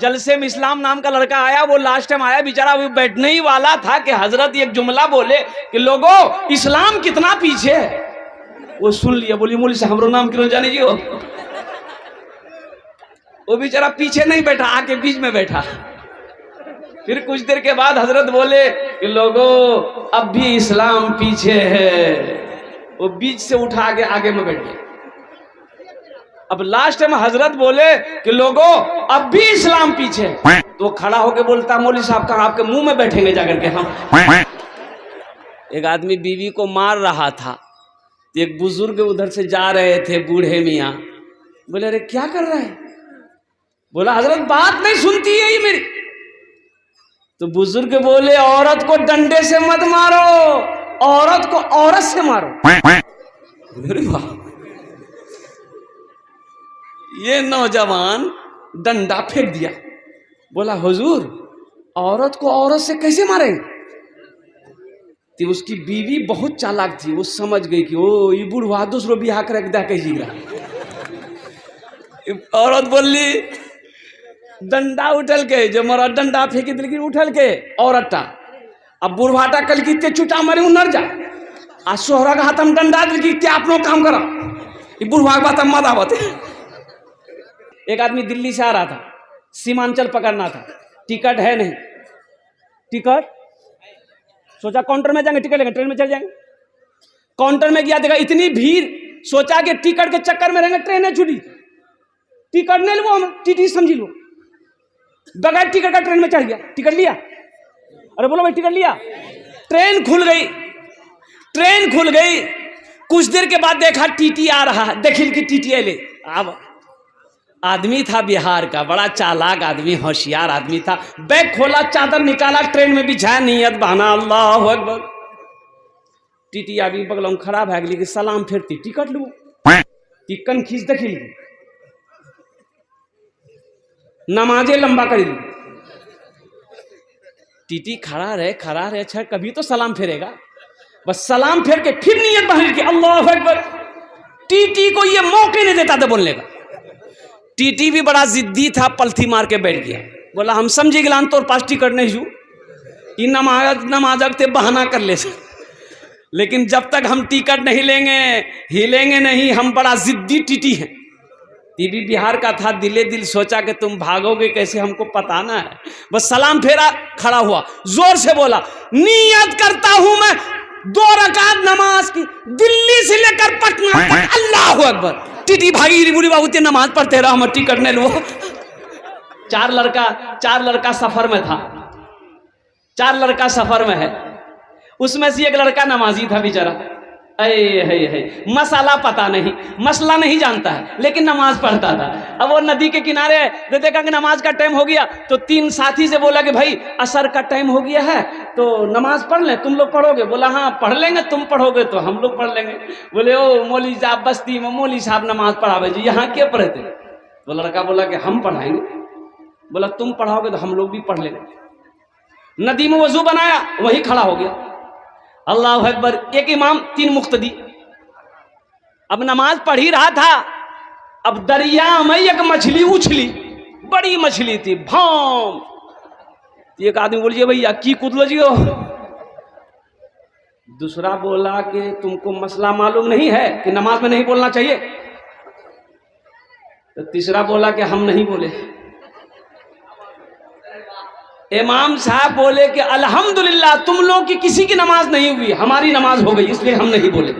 जलसे में इस्लाम नाम का लड़का आया, वो लास्ट टाइम आया बेचारा, वो बैठने ही वाला था कि हजरत एक जुमला बोले कि लोगों इस्लाम कितना पीछे है। वो सुन लिया, बोली मौलवी साहब हमरो नाम क्यों जाने जी। वो बेचारा पीछे नहीं बैठा, आके बीच में बैठा। फिर कुछ देर के बाद हजरत बोले कि लोगों अब भी इस्लाम पीछे है। वो बीच से उठा के आगे में बैठ गया। अब लास्ट में हजरत बोले कि लोगों अब भी इस्लाम पीछे है। तो खड़ा होके बोलता मौलवी साहब कहाँ आपके मुंह में बैठेंगे जाकर के हम। एक आदमी बीवी को मार रहा था, एक बुजुर्ग उधर से जा रहे थे, बूढ़े मियाँ। बोले अरे क्या कर रहा है? बोला हजरत बात नहीं सुनती है ये मेरी। तो बुजुर्ग बोले औरत को डंडे से मत मारो, औरत को औरत से मारो। अरे वाह, ये नौजवान डंडा फेंक दिया। बोला हुजूर औरत को औरत से कैसे मारेंगे? तो उसकी बीवी बहुत चालाक थी, वो समझ गई कि ओ ये बुढ़वा दूसरो बिहार कर कैसी रहा। औरत बोली डंडा उठल के जो मरा डंडा फेंकी दिल की उठल के औरत अब बुढ़वाटा कल की ते चुटा मरे नर जा आ सोहरा का हाथ में डंडा दिल की क्या अपनो काम करा। ये बुढ़वा के बात मत आवत। एक आदमी दिल्ली से आ रहा था, सीमांचल पकड़ना था, टिकट है नहीं। टिकट सोचा काउंटर में जाएंगे टिकट लेंगे, ट्रेन में चल जाएंगे। काउंटर में गया, देखा इतनी भीड़, सोचा कि टिकट के चक्कर में रहेंगे ट्रेन छुटी, टिकट नहीं लो, हम टीटी समझी लो। बगैर टिकट का ट्रेन में चढ़ गया, टिकट लिया। अरे बोलो भाई टिकट लिया। ट्रेन खुल गई, ट्रेन खुल गई। कुछ देर के बाद देखा टीटी आ रहा, देखिल की टीटी ले। अब आदमी था बिहार का, बड़ा चालाक आदमी, होशियार आदमी था। बैग खोला, चादर निकाला, ट्रेन में बिछाया, नियत बहाना अल्लाहु अकबर। टीटी आदमी बगल खड़ा भाग ली कि सलाम फेरती टिकट लू, टिकन खींच देखिल नमाजे लंबा कर ली। टीटी खड़ा रहे, अच्छा कभी तो सलाम फेरेगा। बस सलाम फेर के फिर नियत बहानी की अल्लाहु अकबर। टीटी को ये मौके नहीं देता था बोलने का। टीटी भी बड़ा जिद्दी था, पलथी मार के बैठ गया। बोला हम समझी गिलान तोर पास टिकट नहीं जू, नमाजक ते बहाना कर ले, लेकिन जब तक हम टिकट नहीं लेंगे हिलेंगे नहीं। हम बड़ा जिद्दी टीटी हैं। टीवी बिहार का था, दिले दिल सोचा कि तुम भागोगे कैसे हमको पता ना है। बस सलाम फेरा, खड़ा हुआ, जोर से बोला नियत करता हूं मैं 2 रकात नमाज की, दिल्ली से लेकर पटना तक। अल्लाहु अकबर। टीटी भागी, बुढ़ी बाबू ते नमाज पढ़ते रहो, हम टिकट नहीं लो। 4 लड़का सफर में था, 4 लड़का सफर में है। उसमें से एक लड़का नमाजी था बेचारा। है मसाला पता नहीं, मसला नहीं जानता है, लेकिन नमाज पढ़ता था। अब वो नदी के किनारे देखा कि नमाज का टाइम हो गया, तो 3 साथी से बोला कि भाई असर का टाइम हो गया है तो नमाज पढ़ लें, तुम लोग पढ़ोगे? बोला हाँ पढ़ लेंगे, तुम पढ़ोगे तो हम लोग पढ़ लेंगे। बोले ओ मौलवी साहब बस्ती में मौलवी साहब नमाज पढ़ावे जी, यहाँ क्या पढ़ते? तो लड़का बोला कि हम पढ़ाएंगे। बोला तुम पढ़ाओगे तो हम लोग भी पढ़ लेंगे। नदी में वजू बनाया, वही खड़ा हो गया। अल्लाह अकबर। एक इमाम 3 मुक्तदी। अब नमाज पढ़ ही रहा था, अब दरिया में एक मछली उछली, बड़ी मछली थी, भाम। एक आदमी बोलिए भैया की कूद जियो। दूसरा बोला कि तुमको मसला मालूम नहीं है कि नमाज में नहीं बोलना चाहिए? तो तीसरा बोला कि हम नहीं बोले। इमाम साहब बोले कि अल्हम्दुलिल्लाह तुम लोग की किसी की नमाज नहीं हुई, हमारी नमाज हो गई, इसलिए हम नहीं बोले।